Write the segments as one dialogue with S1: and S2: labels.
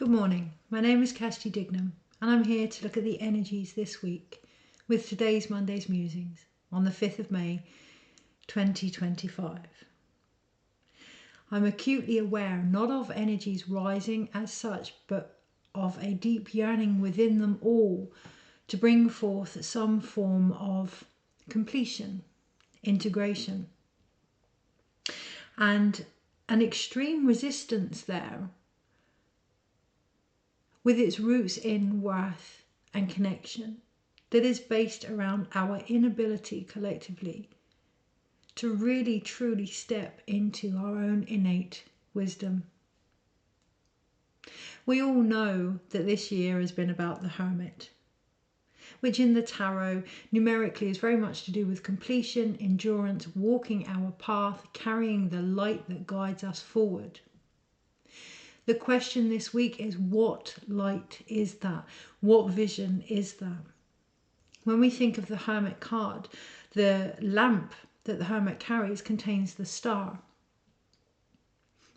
S1: Good morning, my name is Kirsty Dignam and I'm here to look at the energies this week with today's Monday's Musings on the 5th of May 2025. I'm acutely aware not of energies rising as such, but of a deep yearning within them all to bring forth some form of completion, integration, and an extreme resistance there with its roots in worth and connection that is based around our inability collectively to really truly step into our own innate wisdom. We all know that this year has been about the Hermit, which in the tarot numerically is very much to do with completion, endurance, walking our path, carrying the light that guides us forward. The question this week is, what light is that? What vision is that? When we think of the Hermit card, the lamp that the Hermit carries contains the star,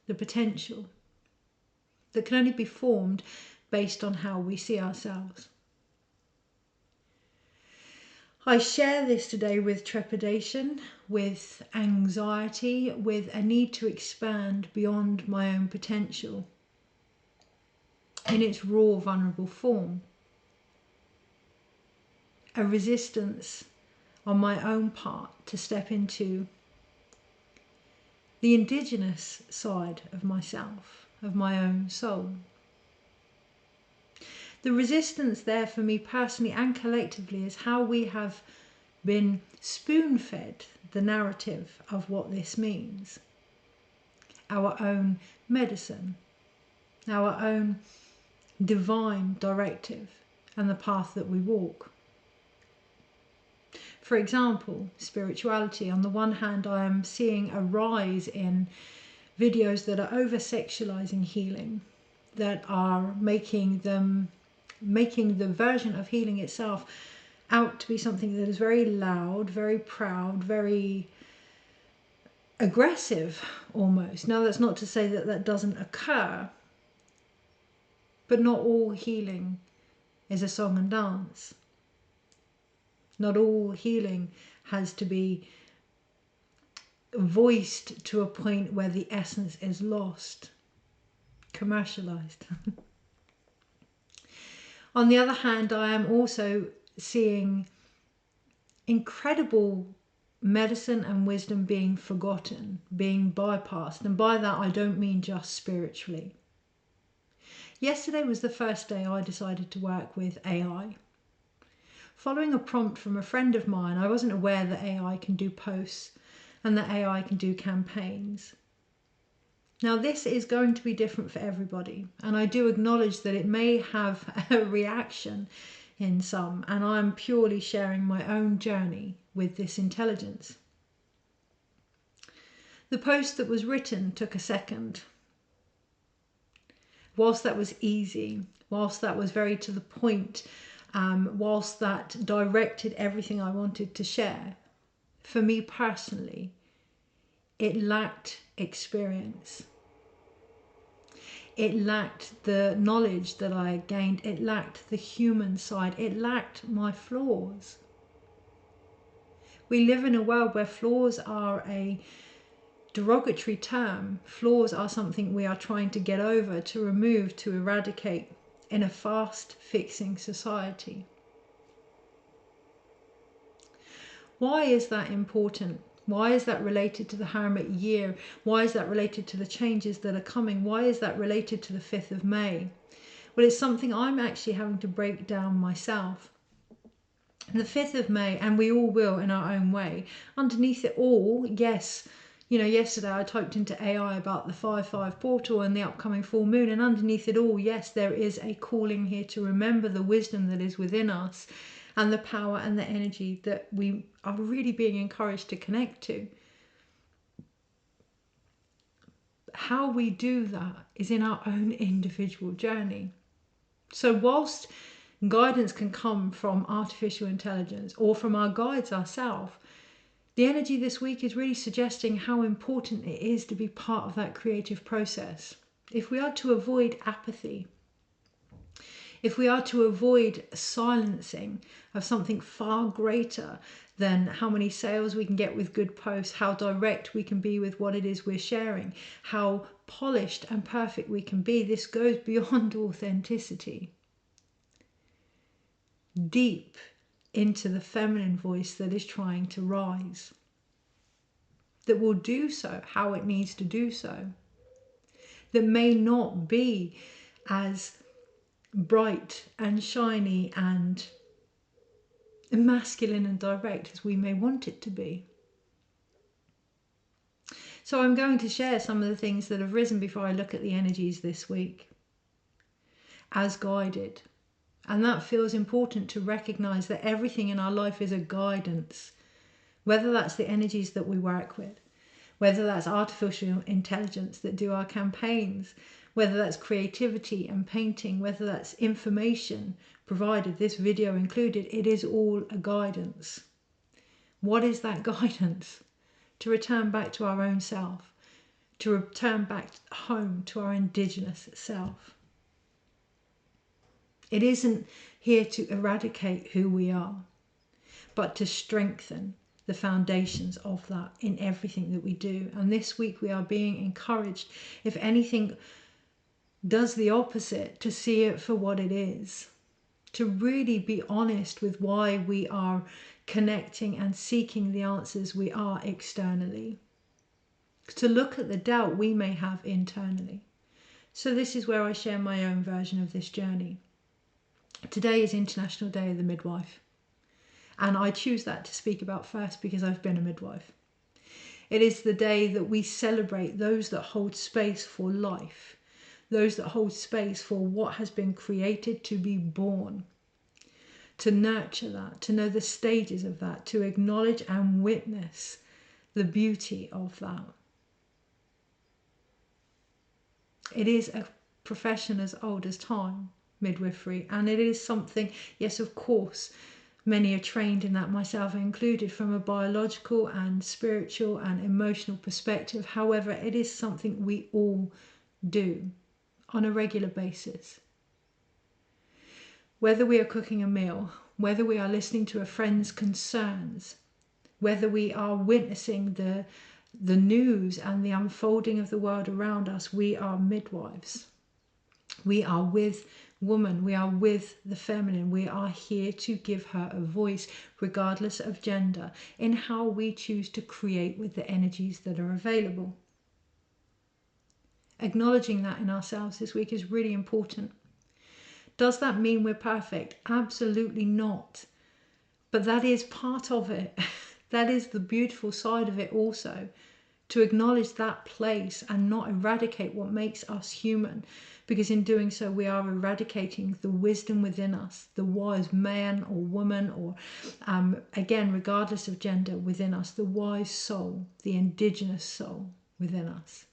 S1: the potential that can only be formed based on how we see ourselves. I share this today with trepidation, with anxiety, with a need to expand beyond my own potential in its raw, vulnerable form. A resistance on my own part to step into the Indigenous side of myself, of my own soul. The resistance there for me personally and collectively is how we have been spoon-fed the narrative of what this means. Our own medicine, our own divine directive and the path that we walk. For example, spirituality. On the one hand, I am seeing a rise in videos that are over-sexualizing healing, that are making the version of healing itself out to be something that is very loud, very proud, very aggressive almost. Now, that's not to say that that doesn't occur, but not all healing is a song and dance. Not all healing has to be voiced to a point where the essence is lost, commercialized. On the other hand, I am also seeing incredible medicine and wisdom being forgotten, being bypassed. And by that, I don't mean just spiritually. Yesterday was the first day I decided to work with AI. Following a prompt from a friend of mine, I wasn't aware that AI can do posts and that AI can do campaigns. Now, this is going to be different for everybody, and I do acknowledge that it may have a reaction in some, and I'm purely sharing my own journey with this intelligence. The post that was written took a second. Whilst that was easy, whilst that was very to the point, whilst that directed everything I wanted to share, for me personally, it lacked experience. It lacked the knowledge that I gained. It lacked the human side. It lacked my flaws. We live in a world where flaws are a derogatory term. Flaws are something we are trying to get over, to remove, to eradicate in a fast-fixing society. Why is that important? Why is that related to the Hermit year? Why is that related to the changes that are coming? Why is that related to the 5th of May? Well, it's something I'm actually having to break down myself. The 5th of May, and we all will in our own way, underneath it all, yes, you know, yesterday I typed into AI about the 5/5 portal and the upcoming full moon, and underneath it all, yes, there is a calling here to remember the wisdom that is within us and the power and the energy that we are really being encouraged to connect to. How we do that is in our own individual journey. So whilst guidance can come from artificial intelligence or from our guides ourselves, the energy this week is really suggesting how important it is to be part of that creative process. If we are to avoid apathy, if we are to avoid silencing of something far greater than how many sales we can get with good posts, how direct we can be with what it is we're sharing, how polished and perfect we can be, this goes beyond authenticity, deep into the feminine voice that is trying to rise, that will do so how it needs to do so, that may not be as bright and shiny and masculine and direct as we may want it to be. So I'm going to share some of the things that have risen before I look at the energies this week as guided. And that feels important to recognize that everything in our life is a guidance, whether that's the energies that we work with, whether that's artificial intelligence that do our campaigns, whether that's creativity and painting, whether that's information provided, this video included, it is all a guidance. What is that guidance? To return back to our own self, to return back home to our indigenous self. It isn't here to eradicate who we are, but to strengthen the foundations of that in everything that we do. And this week we are being encouraged, if anything does the opposite, to see it for what it is, to really be honest with why we are connecting and seeking the answers we are externally, to look at the doubt we may have internally. So this is where I share my own version of this journey. Today is International Day of the Midwife, and I choose that to speak about first because I've been a midwife. It is the day that we celebrate those that hold space for life, those that hold space for what has been created to be born, to nurture that, to know the stages of that, to acknowledge and witness the beauty of that. It is a profession as old as time, midwifery, and it is something, yes, of course, many are trained in that, myself included, from a biological and spiritual and emotional perspective. However, it is something we all do on a regular basis. Whether we are cooking a meal, whether we are listening to a friend's concerns, whether we are witnessing the news and the unfolding of the world around us, we are midwives. We are with woman, we are with the feminine, we are here to give her a voice regardless of gender in how we choose to create with the energies that are available. Acknowledging that in ourselves this week is really important. Does that mean we're perfect? Absolutely not. But that is part of it. That is the beautiful side of it also. To acknowledge that place and not eradicate what makes us human. Because in doing so, we are eradicating the wisdom within us, the wise man or woman, or again, regardless of gender within us, the wise soul, the indigenous soul within us.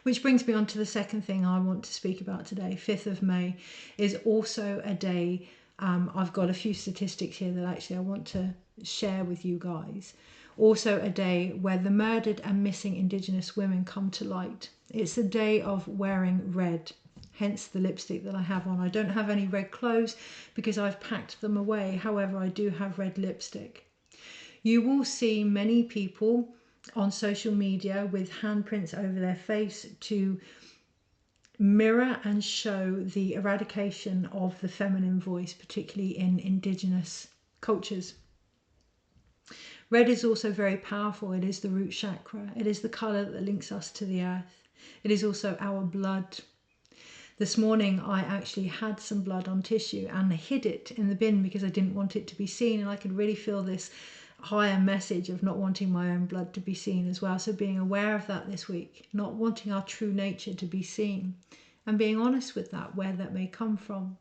S1: Which brings me on to the second thing I want to speak about today. 5th of May is also a day, I've got a few statistics here that actually I want to share with you guys. Also a day where the murdered and missing Indigenous women come to light. It's a day of wearing red, hence the lipstick that I have on. I don't have any red clothes because I've packed them away. However, I do have red lipstick. You will see many people on social media with handprints over their face to mirror and show the eradication of the feminine voice, particularly in Indigenous cultures. Red is also very powerful. It is the root chakra. It is the colour that links us to the earth. It is also our blood. This morning I actually had some blood on tissue and hid it in the bin because I didn't want it to be seen, and I could really feel this higher message of not wanting my own blood to be seen as well. So being aware of that this week, not wanting our true nature to be seen, and being honest with that, where that may come from.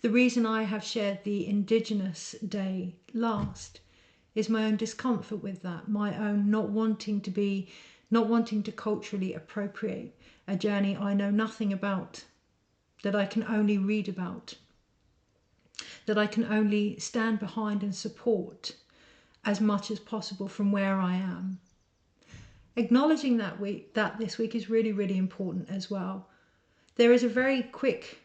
S1: The reason I have shared the Indigenous Day last is my own discomfort with that, my own not wanting to culturally appropriate a journey I know nothing about, that I can only read about, that I can only stand behind and support as much as possible from where I am. Acknowledging that this week is really, really important as well. There is a very quick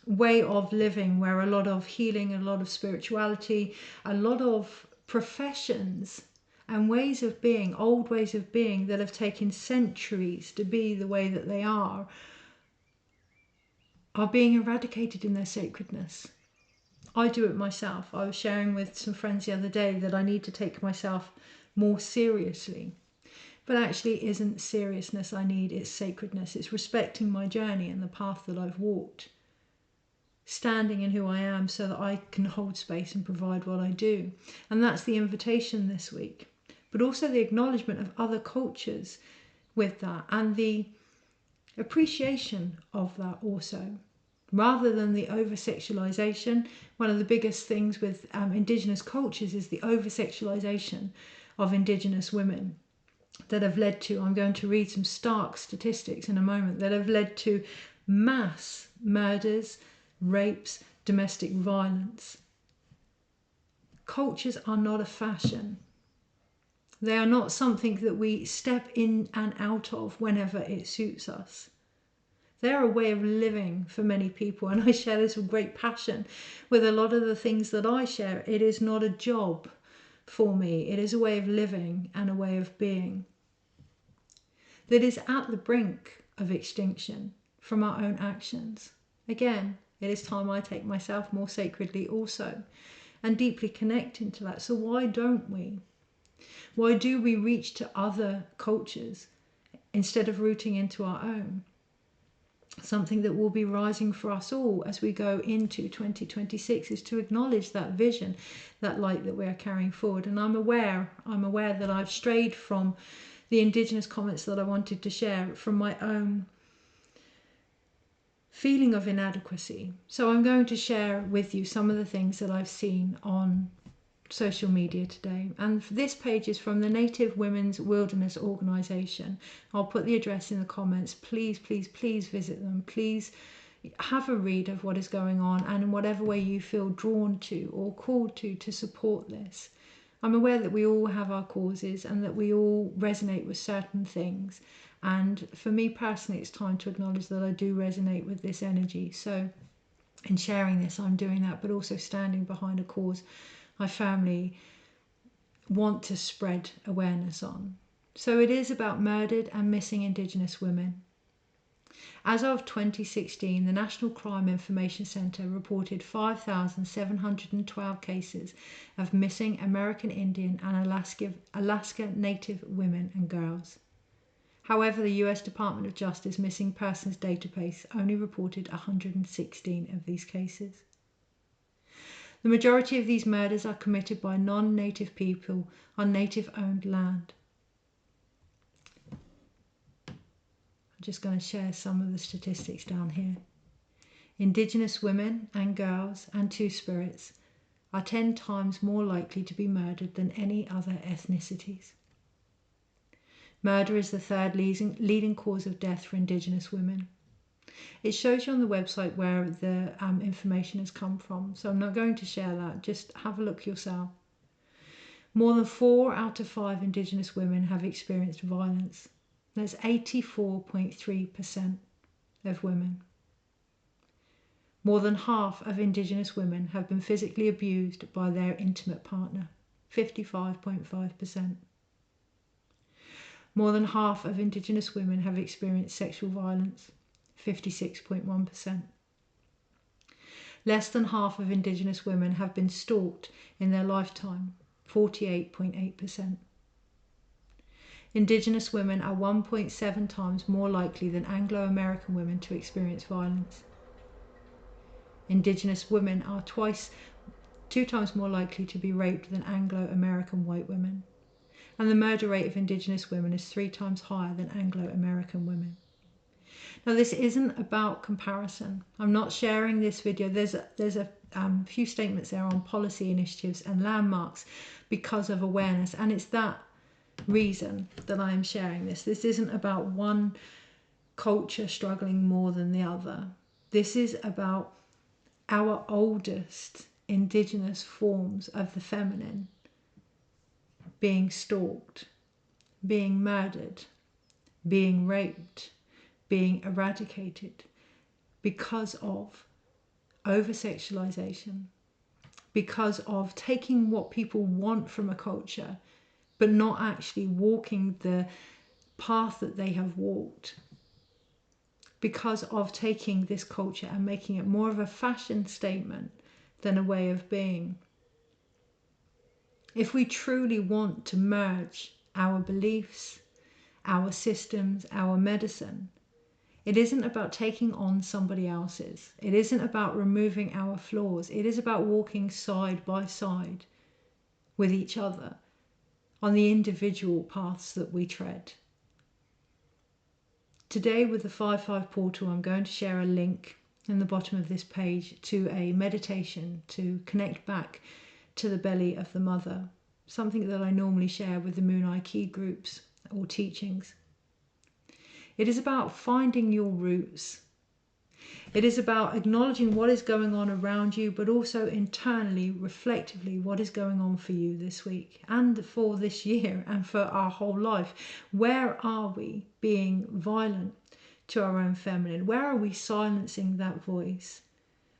S1: way of living where a lot of healing, a lot of spirituality, a lot of professions and ways of being, old ways of being that have taken centuries to be the way that they are being eradicated in their sacredness. I do it myself. I was sharing with some friends the other day that I need to take myself more seriously. But actually it isn't seriousness I need, it's sacredness. It's respecting my journey and the path that I've walked. Standing in who I am so that I can hold space and provide what I do. And that's the invitation this week. But also the acknowledgement of other cultures with that and the appreciation of that also. Rather than the over-sexualization, one of the biggest things with Indigenous cultures is the over-sexualization of Indigenous women that have led to, I'm going to read some stark statistics in a moment, that have led to mass murders, rapes, domestic violence. Cultures are not a fashion. They are not something that we step in and out of whenever it suits us. They're a way of living for many people, and I share this with great passion. With a lot of the things that I share, it is not a job for me. It is a way of living and a way of being that is at the brink of extinction from our own actions. Again, it is time I take myself more sacredly also and deeply connect into that. So why don't we? Why do we reach to other cultures instead of rooting into our own? Something that will be rising for us all as we go into 2026 is to acknowledge that vision, that light that we're carrying forward. And I'm aware that I've strayed from the Indigenous comments that I wanted to share from my own feeling of inadequacy. So I'm going to share with you some of the things that I've seen on social media today. And this page is from the Native Women's Wilderness Organisation. I'll put the address in the comments. Please, please, please visit them. Please have a read of what is going on, and in whatever way you feel drawn to or called to support this. I'm aware that we all have our causes and that we all resonate with certain things. And for me personally, it's time to acknowledge that I do resonate with this energy. So in sharing this, I'm doing that, but also standing behind a cause I firmly want to spread awareness on. So it is about murdered and missing Indigenous women. As of 2016, the National Crime Information Centre reported 5,712 cases of missing American Indian and Alaska Native women and girls. However, the US Department of Justice Missing Persons Database only reported 116 of these cases. The majority of these murders are committed by non-native people on native-owned land. I'm just going to share some of the statistics down here. Indigenous women and girls and two-spirits are 10 times more likely to be murdered than any other ethnicities. Murder is the third leading cause of death for Indigenous women. It shows you on the website where the information has come from, so I'm not going to share that, just have a look yourself. More than 4 out of 5 Indigenous women have experienced violence. That's 84.3% of women. More than half of Indigenous women have been physically abused by their intimate partner, 55.5%. More than half of Indigenous women have experienced sexual violence, 56.1%. Less than half of Indigenous women have been stalked in their lifetime, 48.8%. Indigenous women are 1.7 times more likely than Anglo-American women to experience violence. Indigenous women are 2 times more likely to be raped than Anglo-American white women. And the murder rate of Indigenous women is 3 times higher than Anglo-American women. Now, this isn't about comparison. I'm not sharing this video. There's a few statements there on policy initiatives and landmarks because of awareness, and it's that reason that I am sharing this. This isn't about one culture struggling more than the other. This is about our oldest Indigenous forms of the feminine being stalked, being murdered, being raped, being eradicated, because of over-sexualization, because of taking what people want from a culture, but not actually walking the path that they have walked, because of taking this culture and making it more of a fashion statement than a way of being. If we truly want to merge our beliefs, our systems, our medicine, it isn't about taking on somebody else's. It isn't about removing our flaws. It is about walking side by side with each other on the individual paths that we tread. Today with the 5-5 portal, I'm going to share a link in the bottom of this page to a meditation to connect back to the belly of the mother, something that I normally share with the Moon Eye Key groups or teachings. It is about finding your roots. It is about acknowledging what is going on around you, but also internally, reflectively, what is going on for you this week and for this year and for our whole life. Where are we being violent to our own feminine? Where are we silencing that voice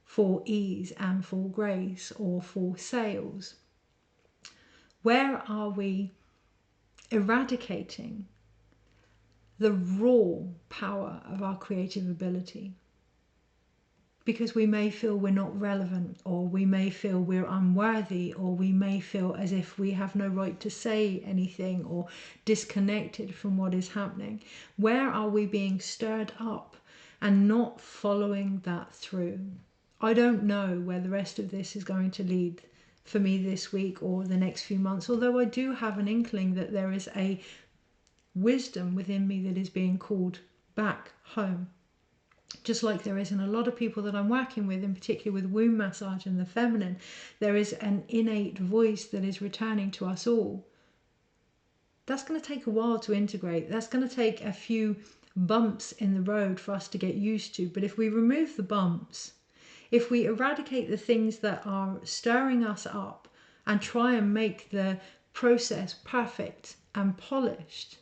S1: for ease and for grace or for sales? Where are we eradicating the raw power of our creative ability? Because we may feel we're not relevant, or we may feel we're unworthy, or we may feel as if we have no right to say anything, or disconnected from what is happening. Where are we being stirred up and not following that through? I don't know where the rest of this is going to lead for me this week or the next few months, although I do have an inkling that there is a wisdom within me that is being called back home. Just like there is in a lot of people that I'm working with, in particular with womb massage and the feminine, there is an innate voice that is returning to us all. That's going to take a while to integrate. That's going to take a few bumps in the road for us to get used to. But if we remove the bumps, if we eradicate the things that are stirring us up and try and make the process perfect and polished,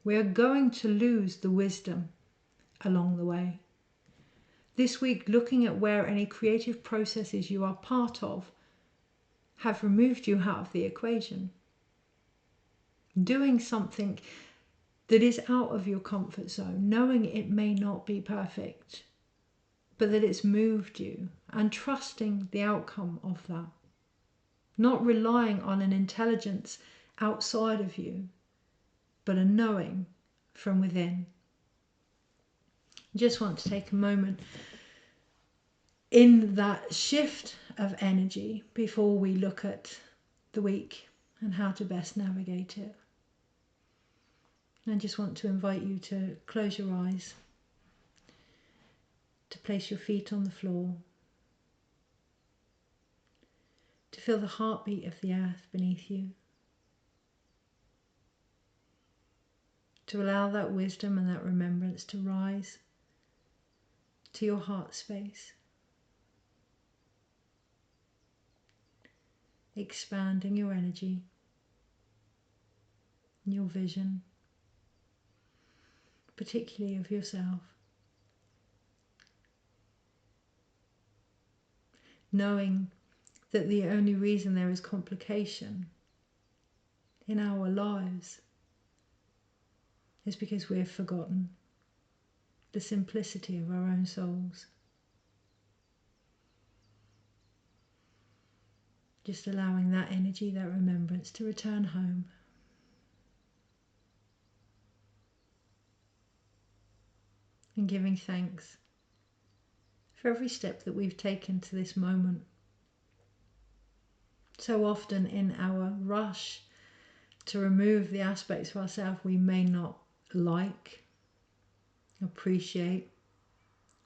S1: we are going to lose the wisdom along the way. This week, looking at where any creative processes you are part of have removed you out of the equation. Doing something that is out of your comfort zone, knowing it may not be perfect, but that it's moved you, and trusting the outcome of that. Not relying on an intelligence outside of you, but a knowing from within. Just want to take a moment in that shift of energy before we look at the week and how to best navigate it. I just want to invite you to close your eyes, to place your feet on the floor, to feel the heartbeat of the earth beneath you, to allow that wisdom and that remembrance to rise to your heart space, expanding your energy, your vision, particularly of yourself, knowing that the only reason there is complication in our lives is because we have forgotten the simplicity of our own souls. Just allowing that energy, that remembrance to return home. And giving thanks for every step that we've taken to this moment. So often in our rush to remove the aspects of ourselves we may not like, appreciate,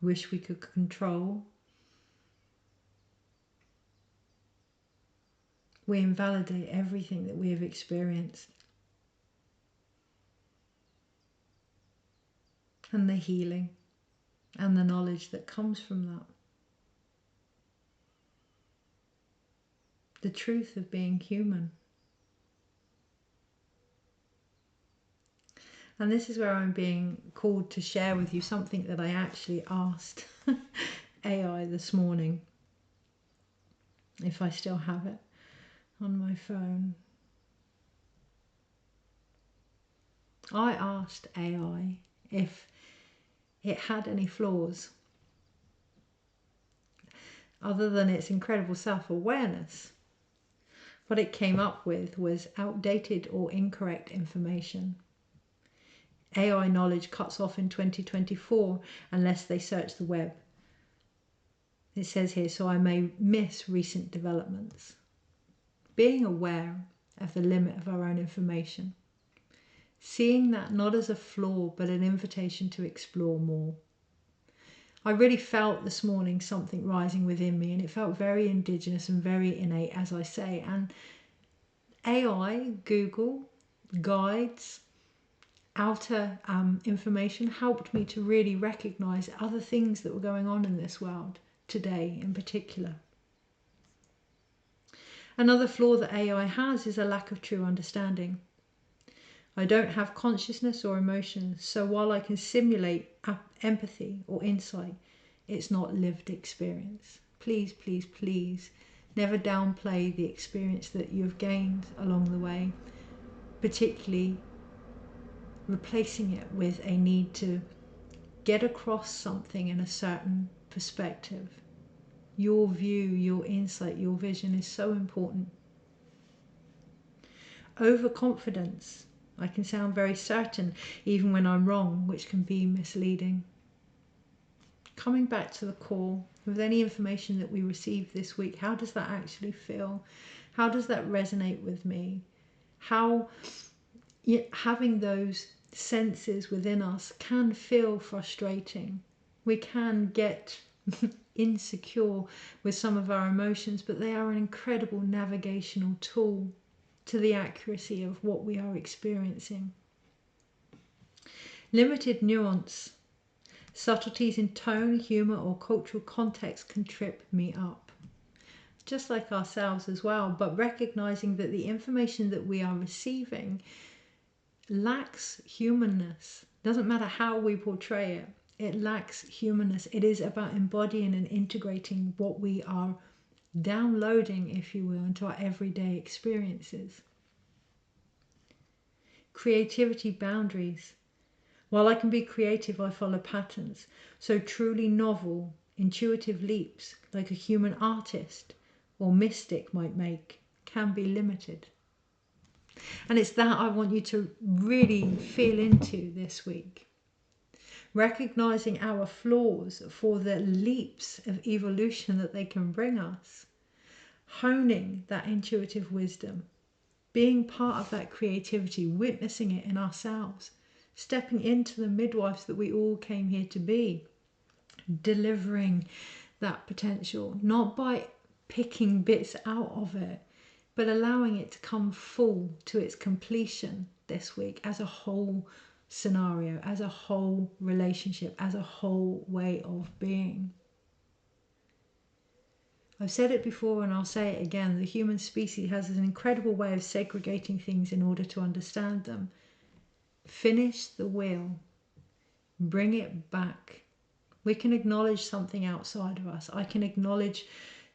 S1: wish we could control, we invalidate everything that we have experienced and the healing and the knowledge that comes from that. The truth of being human. And this is where I'm being called to share with you something that I actually asked AI this morning, if I still have it on my phone. I asked AI if it had any flaws other than its incredible self-awareness. What it came up with was outdated or incorrect information. AI knowledge cuts off in 2024 unless they search the web. It says here, so I may miss recent developments. Being aware of the limit of our own information. Seeing that not as a flaw, but an invitation to explore more. I really felt this morning something rising within me, and it felt very indigenous and very innate, as I say. And AI, Google, guides, outer information helped me to really recognize other things that were going on in this world today in particular. Another flaw that AI has is a lack of true understanding. I don't have consciousness or emotions, so while I can simulate empathy or insight, it's not lived experience. Please, please, please, never downplay the experience that you've gained along the way, particularly replacing it with a need to get across something in a certain perspective. Your view, your insight, your vision is so important. Overconfidence. I can sound very certain even when I'm wrong, which can be misleading. Coming back to the core, with any information that we receive this week, how does that actually feel? How does that resonate with me? How having those senses within us can feel frustrating. We can get insecure with some of our emotions, but they are an incredible navigational tool to the accuracy of what we are experiencing. Limited nuance. Subtleties in tone, humour or cultural context can trip me up. Just like ourselves as well, but recognising that the information that we are receiving lacks humanness. Doesn't matter how we portray it, it lacks humanness. It is about embodying and integrating what we are downloading, if you will, into our everyday experiences. Creativity boundaries. While I can be creative, I follow patterns. So truly novel, intuitive leaps, like a human artist or mystic might make, can be limited. And it's that I want you to really feel into this week. Recognizing our flaws for the leaps of evolution that they can bring us. Honing that intuitive wisdom. Being part of that creativity, witnessing it in ourselves. Stepping into the midwives that we all came here to be. Delivering that potential, not by picking bits out of it, but allowing it to come full to its completion this week as a whole scenario, as a whole relationship, as a whole way of being. I've said it before and I'll say it again, the human species has an incredible way of segregating things in order to understand them. Finish the wheel, bring it back. We can acknowledge something outside of us. I can acknowledge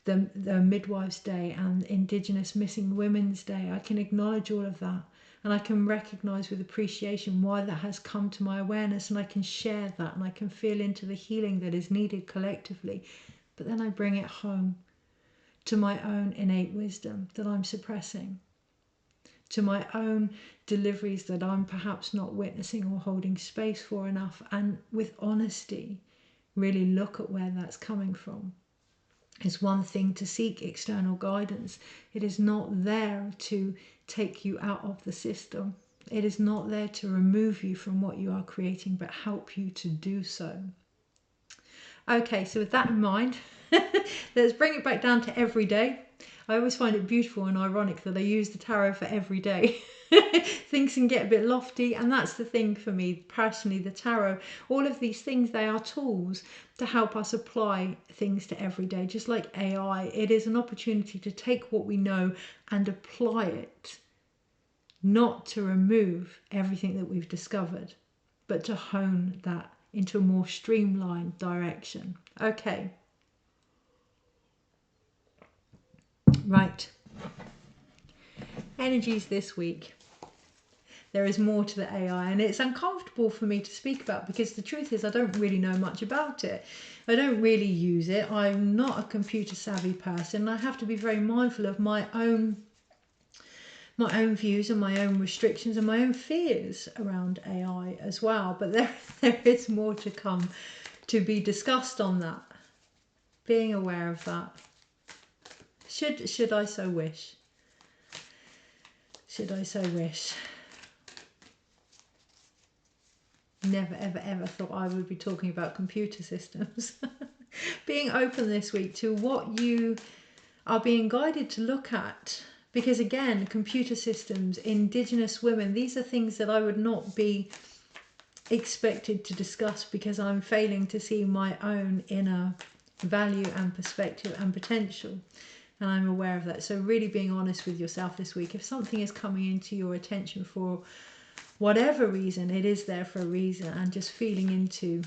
S1: the Midwives Day and Indigenous Missing Women's Day. I can acknowledge all of that, and I can recognize with appreciation why that has come to my awareness, and I can share that, and I can feel into the healing that is needed collectively. But then I bring it home to my own innate wisdom that I'm suppressing, to my own deliveries that I'm perhaps not witnessing or holding space for enough, and with honesty really look at where that's coming from. It's one thing to seek external guidance. It is not there to take you out of the system. It is not there to remove you from what you are creating, but help you to do so. Okay, so with that in mind, let's bring it back down to every day. I always find it beautiful and ironic that I use the tarot for every day. Things can get a bit lofty, and that's the thing for me personally, the tarot. All of these things, they are tools to help us apply things to every day. Just like AI, it is an opportunity to take what we know and apply it not to remove everything that we've discovered, but to hone that into a more streamlined direction. Okay. Right. Energies this week. There is more to the AI, and it's uncomfortable for me to speak about because the truth is I don't really know much about it. I don't really use it. I'm not a computer savvy person. I have to be very mindful of my own views and my own restrictions and my own fears around AI as well. But there is more to come to be discussed on that. Being aware of that. Should I so wish? Should I so wish? Never, ever, ever thought I would be talking about computer systems. Being open this week to what you are being guided to look at. Because again, computer systems, Indigenous women, these are things that I would not be expected to discuss because I'm failing to see my own inner value and perspective and potential. And I'm aware of that. So really being honest with yourself this week. If something is coming into your attention for whatever reason, it is there for a reason, and just feeling into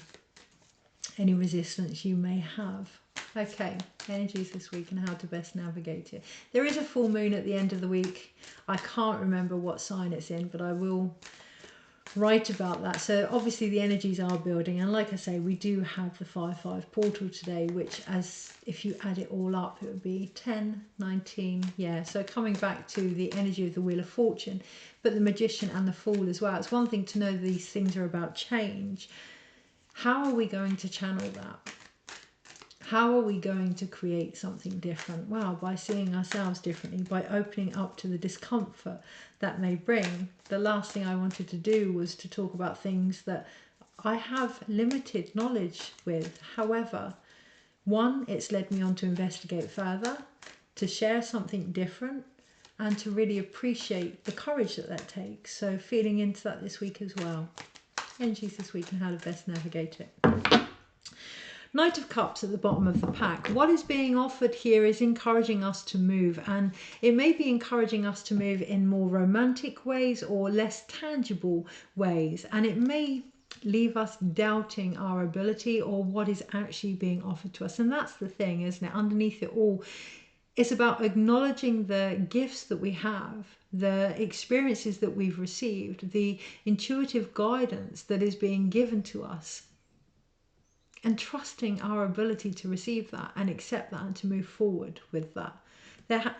S1: any resistance you may have. Okay, energies this week and how to best navigate it. There is a full moon at the end of the week. I can't remember what sign it's in, but I will write about that. So obviously the energies are building, and like I say, we do have the 5-5 portal today, which, as if you add it all up, it would be 10, 19, yeah. So coming back to the energy of the Wheel of Fortune, but the Magician and the Fool as well. It's one thing to know these things are about change. How are we going to channel that? How are we going to create something different? Well, by seeing ourselves differently, by opening up to the discomfort that may bring. The last thing I wanted to do was to talk about things that I have limited knowledge with. However, one, it's led me on to investigate further, to share something different, and to really appreciate the courage that takes. So feeling into that this week as well. Energies this week and how to best navigate it. Knight of Cups at the bottom of the pack. What is being offered here is encouraging us to move, and it may be encouraging us to move in more romantic ways or less tangible ways, and it may leave us doubting our ability or what is actually being offered to us. And that's the thing, isn't it? Underneath it all, it's about acknowledging the gifts that we have, the experiences that we've received, the intuitive guidance that is being given to us, and trusting our ability to receive that and accept that and to move forward with that.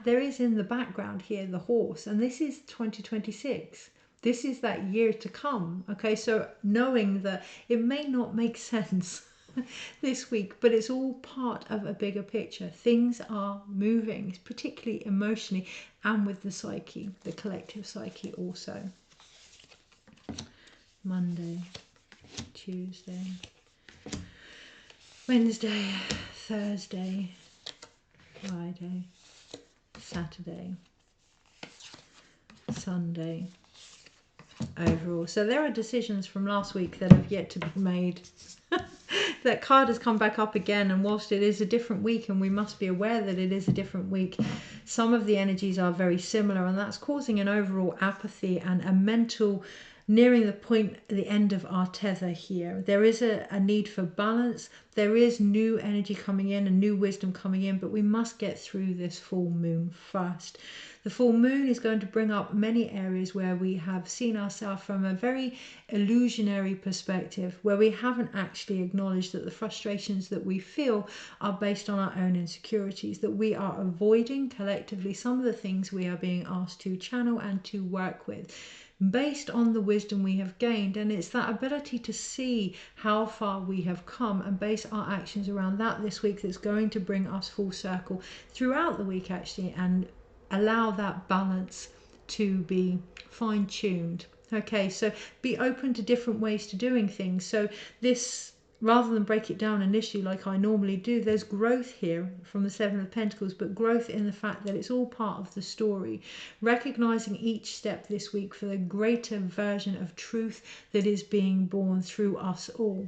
S1: There is in the background here the horse, and this is 2026. This is that year to come. Okay, so knowing that it may not make sense this week, but it's all part of a bigger picture. Things are moving, particularly emotionally and with the psyche, the collective psyche also. Monday, Tuesday, Wednesday, Thursday, Friday, Saturday, Sunday, overall. So there are decisions from last week that have yet to be made. That card has come back up again, and whilst it is a different week and we must be aware that it is a different week, some of the energies are very similar, and that's causing an overall apathy and a mental nearing the point, the end of our tether here. There is a need for balance. There is new energy coming in and new wisdom coming in, but we must get through this full moon first. The full moon is going to bring up many areas where we have seen ourselves from a very illusionary perspective, where we haven't actually acknowledged that the frustrations that we feel are based on our own insecurities, that we are avoiding collectively some of the things we are being asked to channel and to work with, based on the wisdom we have gained. And it's that ability to see how far we have come and base our actions around that this week that's going to bring us full circle throughout the week actually, and allow that balance to be fine-tuned. Okay, so be open to different ways to doing things. So this, rather than break it down initially like I normally do, there's growth here from the Seven of Pentacles, but growth in the fact that it's all part of the story. Recognizing each step this week for the greater version of truth that is being born through us all.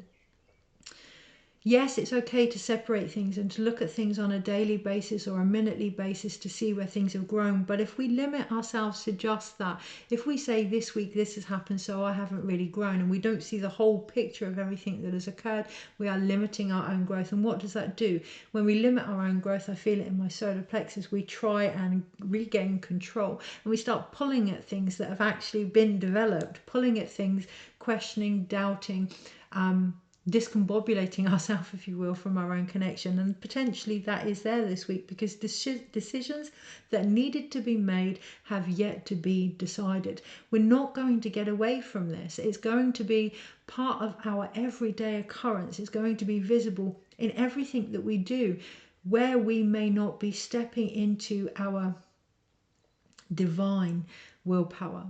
S1: Yes, it's okay to separate things and to look at things on a daily basis or a minutely basis to see where things have grown. But if we limit ourselves to just that, if we say this week this has happened, so I haven't really grown, and we don't see the whole picture of everything that has occurred, we are limiting our own growth. And what does that do? When we limit our own growth, I feel it in my solar plexus, we try and regain control, and we start pulling at things that have actually been developed, pulling at things, questioning, doubting, discombobulating ourselves, if you will, from our own connection. And potentially that is there this week because decisions that needed to be made have yet to be decided. We're not going to get away from this. It's going to be part of our everyday occurrence. It's going to be visible in everything that we do, where we may not be stepping into our divine willpower.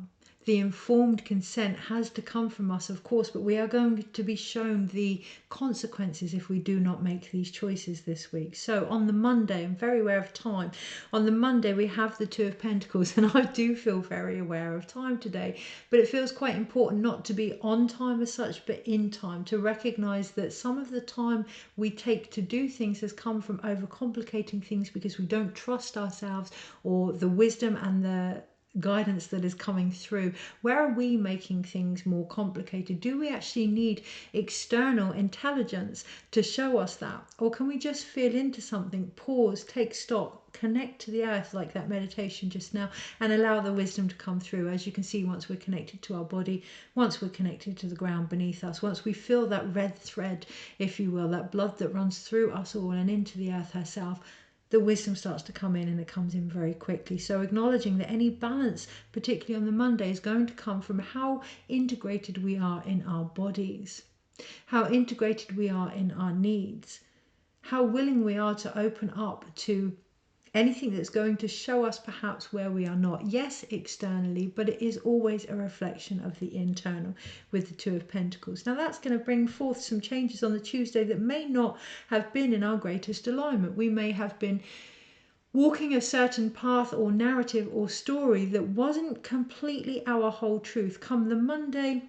S1: The informed consent has to come from us, of course, but we are going to be shown the consequences if we do not make these choices this week. So on the Monday, I'm very aware of time. On the Monday, we have the Two of Pentacles, and I do feel very aware of time today, but it feels quite important not to be on time as such, but in time, to recognize that some of the time we take to do things has come from overcomplicating things because we don't trust ourselves or the wisdom and the guidance that is coming through. Where are we making things more complicated? Do we actually need external intelligence to show us that? Or can we just feel into something, pause, take stock, connect to the earth like that meditation just now, and allow the wisdom to come through? As you can see, once we're connected to our body, once we're connected to the ground beneath us, once we feel that red thread, if you will, that blood that runs through us all and into the earth herself, the wisdom starts to come in, and it comes in very quickly. So acknowledging that any balance, particularly on the Monday, is going to come from how integrated we are in our bodies, how integrated we are in our needs, how willing we are to open up to anything that's going to show us perhaps where we are not. Yes, externally, but it is always a reflection of the internal with the Two of Pentacles. Now that's going to bring forth some changes on the Tuesday that may not have been in our greatest alignment. We may have been walking a certain path or narrative or story that wasn't completely our whole truth. Come the Monday,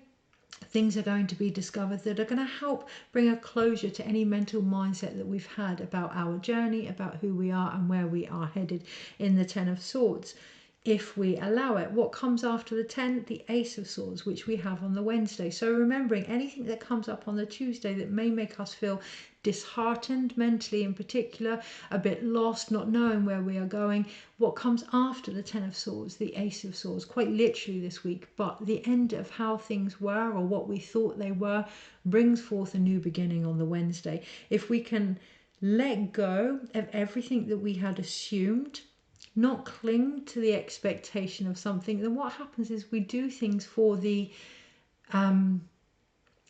S1: things are going to be discovered that are going to help bring a closure to any mental mindset that we've had about our journey, about who we are and where we are headed in the Ten of Swords, if we allow it. What comes after the 10? The Ace of Swords, which we have on the Wednesday. So remembering anything that comes up on the Tuesday that may make us feel disheartened mentally in particular, a bit lost, not knowing where we are going. What comes after the Ten of Swords? The Ace of Swords, quite literally this week, but the end of how things were or what we thought they were brings forth a new beginning on the Wednesday. If we can let go of everything that we had assumed, not cling to the expectation of something, then what happens is we do things for the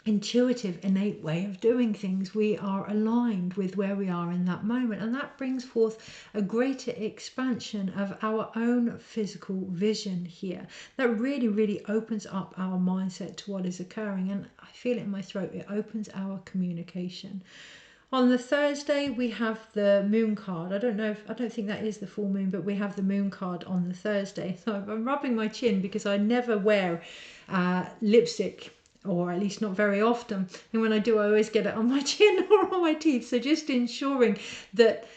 S1: intuitive, innate way of doing things. We are aligned with where we are in that moment, and that brings forth a greater expansion of our own physical vision here. That really, really opens up our mindset to what is occurring, and I feel it in my throat. It opens our communication. On the Thursday, we have the Moon card. I don't think that is the full moon, but we have the Moon card on the Thursday. So I'm rubbing my chin because I never wear lipstick, or at least not very often. And when I do, I always get it on my chin or on my teeth. So just ensuring that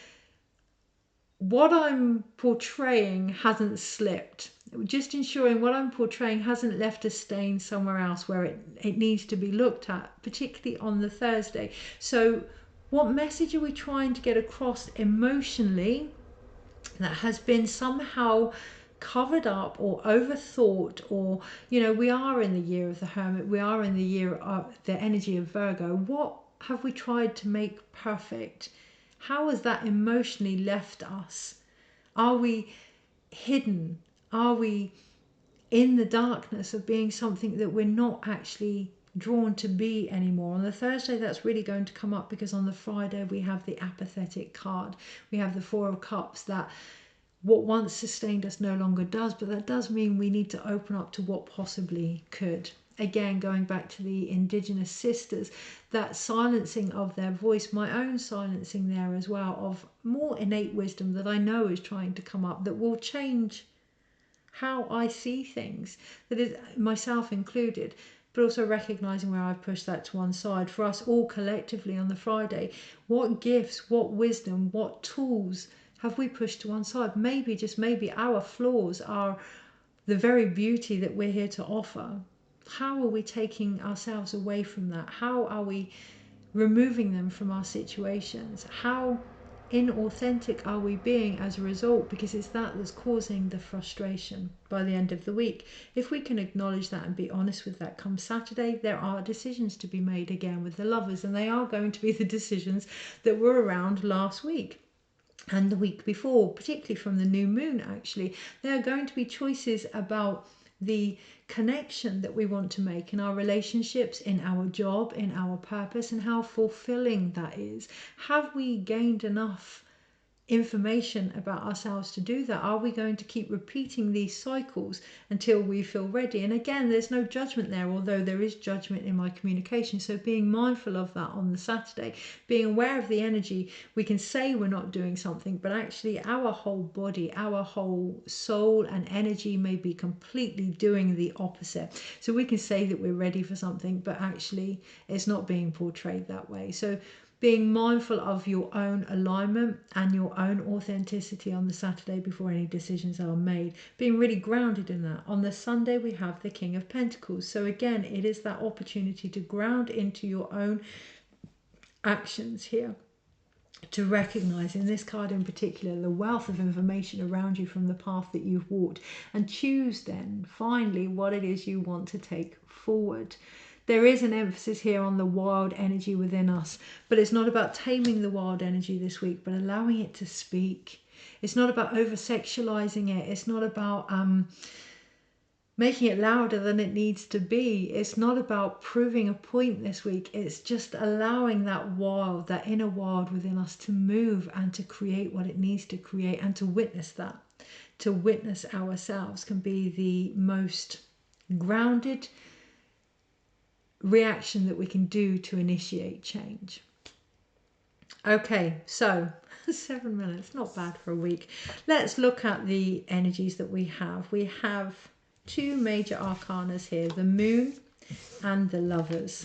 S1: what I'm portraying hasn't slipped. Just ensuring what I'm portraying hasn't left a stain somewhere else where it needs to be looked at, particularly on the Thursday. So what message are we trying to get across emotionally that has been somehow covered up or overthought? Or, you know, we are in the year of the Hermit, we are in the year of the energy of Virgo. What have we tried to make perfect? How has that emotionally left us? Are we hidden? Are we in the darkness of being something that we're not actually drawn to be anymore? On the Thursday, that's really going to come up because on the Friday we have the apathetic card. We have the Four of Cups, that what once sustained us no longer does, but that does mean we need to open up to what possibly could. Again, going back to the Indigenous sisters, that silencing of their voice, my own silencing there as well, of more innate wisdom that I know is trying to come up that will change how I see things, that is myself included. but also recognizing where I've pushed that to one side. For us all collectively on the Friday, what gifts, what wisdom, what tools have we pushed to one side? Maybe, just maybe, our flaws are the very beauty that we're here to offer. How are we taking ourselves away from that? How are we removing them from our situations? How inauthentic are we being as a result? Because it's that that's causing the frustration by the end of the week. If we can acknowledge that and be honest with that, come Saturday, there are decisions to be made again with the lovers, and they are going to be the decisions that were around last week and the week before, particularly from the new moon. Actually, there are going to be choices about the connection that we want to make in our relationships, in our job, in our purpose, and how fulfilling that is. Have we gained enough information about ourselves to do that? Are we going to keep repeating these cycles until we feel ready? And again, there's no judgment there, although there is judgment in my communication. So being mindful of that on the Saturday, being aware of the energy. We can say we're not doing something, but actually our whole body, our whole soul and energy may be completely doing the opposite. So we can say that we're ready for something, but actually it's not being portrayed that way. So being mindful of your own alignment and your own authenticity on the Saturday before any decisions are made. Being really grounded in that. On the Sunday, we have the King of Pentacles. So again, it is that opportunity to ground into your own actions here. To recognize, in this card in particular, the wealth of information around you from the path that you've walked, and choose then finally what it is you want to take forward. There is an emphasis here on the wild energy within us, but it's not about taming the wild energy this week, but allowing it to speak. It's not about over-sexualizing it. It's not about making it louder than it needs to be. It's not about proving a point this week. It's just allowing that wild, that inner wild within us to move and to create what it needs to create, and to witness that. To witness ourselves can be the most grounded reaction that we can do to initiate change. Okay, so 7 minutes, not bad for a week. Let's look at the energies that we have. We have two major arcanas here, the Moon and the Lovers.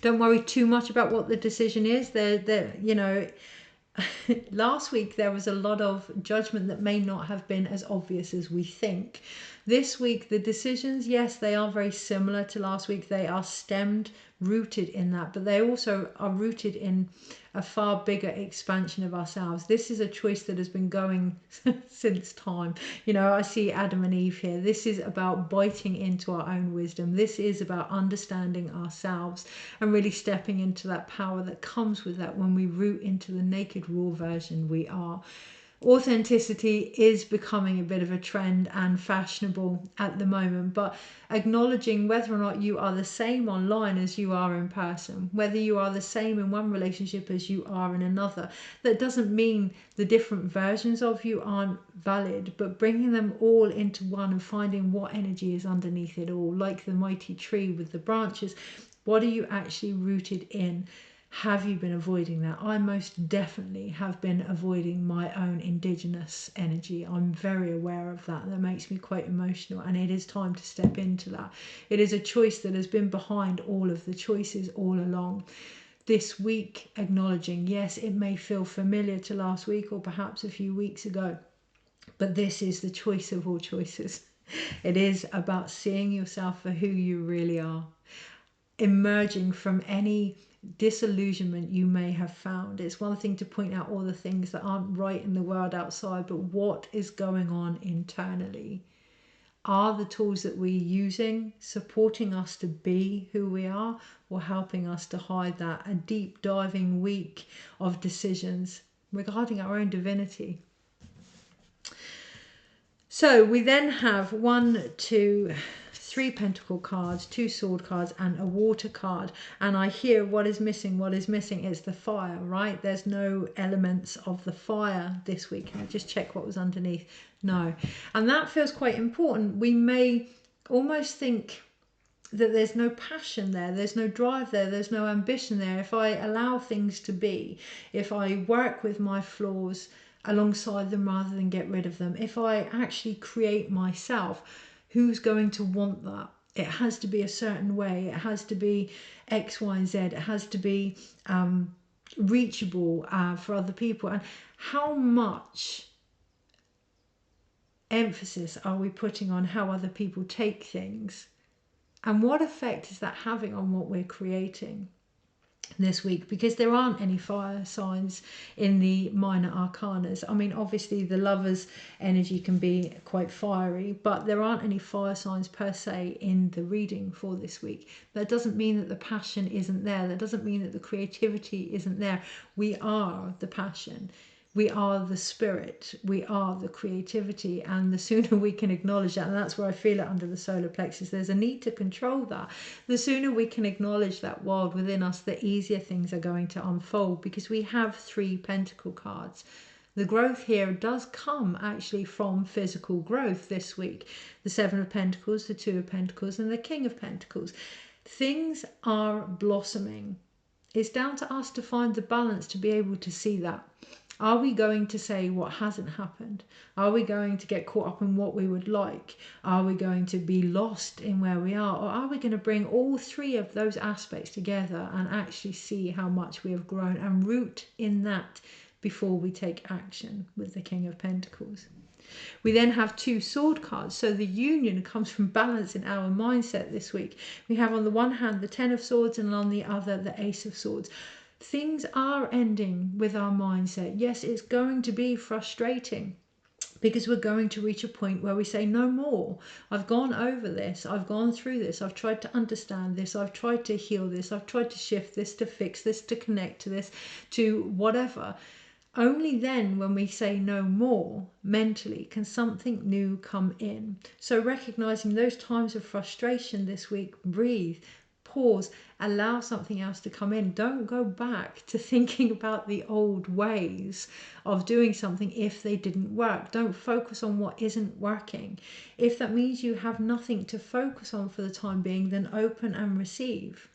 S1: Don't worry too much about what the decision is. You know, last week there was a lot of judgment that may not have been as obvious as we think. This week, the decisions, yes, they are very similar to last week. They are stemmed, rooted in that, but they also are rooted in a far bigger expansion of ourselves. This is a choice that has been going since time. You know, I see Adam and Eve here. This is about biting into our own wisdom. This is about understanding ourselves and really stepping into that power that comes with that when we root into the naked, raw version we are. Authenticity is becoming a bit of a trend and fashionable at the moment, but acknowledging whether or not you are the same online as you are in person, whether you are the same in one relationship as you are in another, that doesn't mean the different versions of you aren't valid, but bringing them all into one and finding what energy is underneath it all, like the mighty tree with the branches. What are you actually rooted in? Have you been avoiding that? I most definitely have been avoiding my own Indigenous energy. I'm very aware of that. That makes me quite emotional, and it is time to step into that. It is a choice that has been behind all of the choices all along. This week, acknowledging, yes, it may feel familiar to last week or perhaps a few weeks ago, but this is the choice of all choices. It is about seeing yourself for who you really are, emerging from any disillusionment you may have found. It's one thing to point out all the things that aren't right in the world outside, but what is going on internally? Are the tools that we're using supporting us to be who we are, or helping us to hide that? A deep diving week of decisions regarding our own divinity. So we then have 1, 2, 3 pentacle cards, 2 sword cards, and a water card. And I hear what is missing. What is missing is the fire, right? There's no elements of the fire this week. Can I just check what was underneath? No. And that feels quite important. We may almost think that there's no passion there, there's no drive there, there's no ambition there. If I allow things to be, if I work with my flaws alongside them rather than get rid of them, if I actually create myself, who's going to want that? It has to be a certain way. It has to be X, Y, and Z. It has to be reachable for other people. And how much emphasis are we putting on how other people take things? And what effect is that having on what we're creating this week? Because there aren't any fire signs in the minor arcanas. I mean, obviously the Lover's energy can be quite fiery, but there aren't any fire signs per se in the reading for this week. That doesn't mean that the passion isn't there. That doesn't mean that the creativity isn't there. We are the passion. We are the spirit, we are the creativity, and the sooner we can acknowledge that, and that's where I feel it under the solar plexus, there's a need to control that. The sooner we can acknowledge that world within us, the easier things are going to unfold, because we have 3 pentacle cards. The growth here does come actually from physical growth this week. The 7 of Pentacles, the 2 of Pentacles, and the King of Pentacles. Things are blossoming. It's down to us to find the balance to be able to see that. Are we going to say what hasn't happened? Are we going to get caught up in what we would like? Are we going to be lost in where we are? Or are we going to bring all 3 of those aspects together and actually see how much we have grown and root in that before we take action with the King of Pentacles? We then have 2 sword cards. So the union comes from balance in our mindset this week. We have on the one hand the 10 of Swords and on the other the Ace of Swords. Things are ending with our mindset. Yes, it's going to be frustrating because we're going to reach a point where we say no more. I've gone over this. I've gone through this. I've tried to understand this. I've tried to heal this. I've tried to shift this, to fix this, to connect to this, to whatever. Only then, when we say no more mentally, can something new come in. So recognizing those times of frustration this week, breathe, pause, allow something else to come in. Don't go back to thinking about the old ways of doing something if they didn't work. Don't focus on what isn't working. If that means you have nothing to focus on for the time being, then open and receive.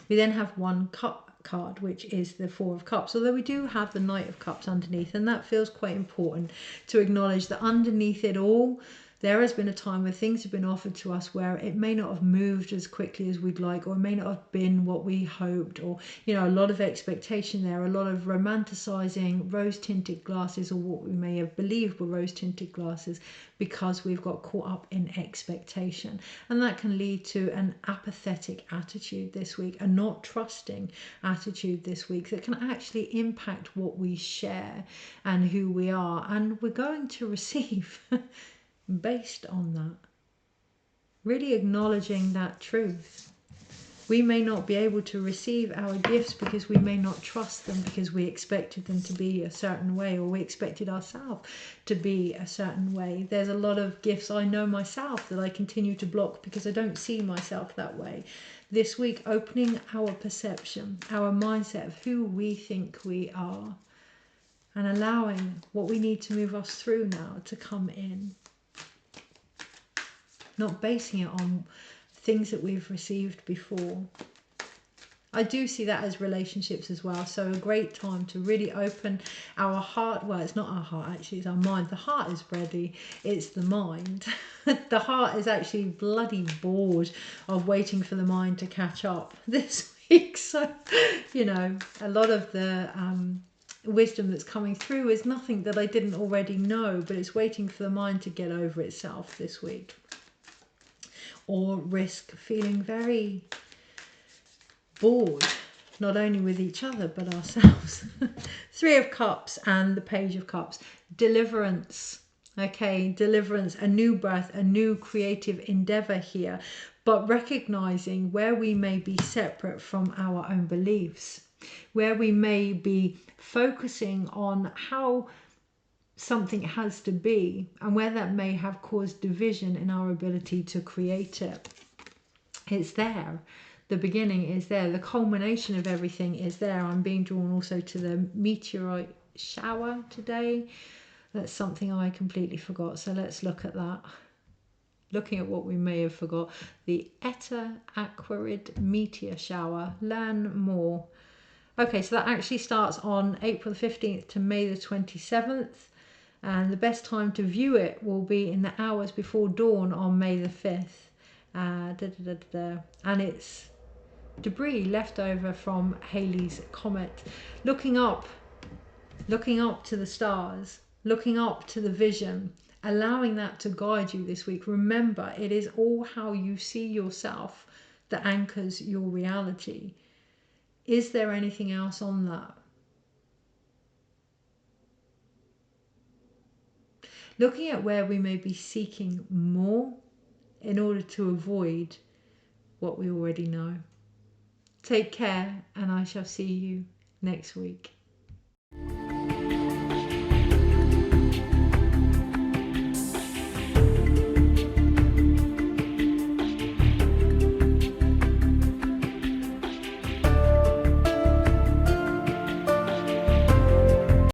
S1: We then have 1 cup card, which is the 4 of Cups, although we do have the Knight of Cups underneath, and that feels quite important to acknowledge that underneath it all there has been a time where things have been offered to us where it may not have moved as quickly as we'd like, or it may not have been what we hoped, or, you know, a lot of expectation there, a lot of romanticizing rose-tinted glasses, or what we may have believed were rose-tinted glasses, because we've got caught up in expectation. And that can lead to an apathetic attitude this week, a not trusting attitude this week, that can actually impact what we share and who we are, and we're going to receive based on that. Really acknowledging that truth. We may not be able to receive our gifts because we may not trust them, because we expected them to be a certain way, or we expected ourselves to be a certain way. There's a lot of gifts I know myself that I continue to block because I don't see myself that way. This week, opening our perception, our mindset of who we think we are, and allowing what we need to move us through now to come in. Not basing it on things that we've received before. I do see that as relationships as well. So a great time to really open our heart. Well, it's not our heart, actually, it's our mind. The heart is ready, it's the mind. The heart is actually bloody bored of waiting for the mind to catch up this week. So, you know, a lot of the wisdom that's coming through is nothing that I didn't already know, but it's waiting for the mind to get over itself this week. Or risk feeling very bored, not only with each other but ourselves. 3 of Cups and the Page of Cups. Deliverance. Okay, deliverance, a new birth, a new creative endeavor here, but recognizing where we may be separate from our own beliefs, where we may be focusing on how something has to be, and where that may have caused division in our ability to create it. It's there. The beginning is there. The culmination of everything is there. I'm being drawn also to the meteorite shower today. That's something I completely forgot. So let's look at that. Looking at what we may have forgot. The Eta Aquarid meteor shower. Learn more. Okay, so that actually starts on April the 15th to May the 27th. And the best time to view it will be in the hours before dawn on May the 5th. And it's debris left over from Halley's Comet. Looking up to the stars, looking up to the vision, allowing that to guide you this week. Remember, it is all how you see yourself that anchors your reality. Is there anything else on that? Looking at where we may be seeking more in order to avoid what we already know. Take care, and I shall see you next week.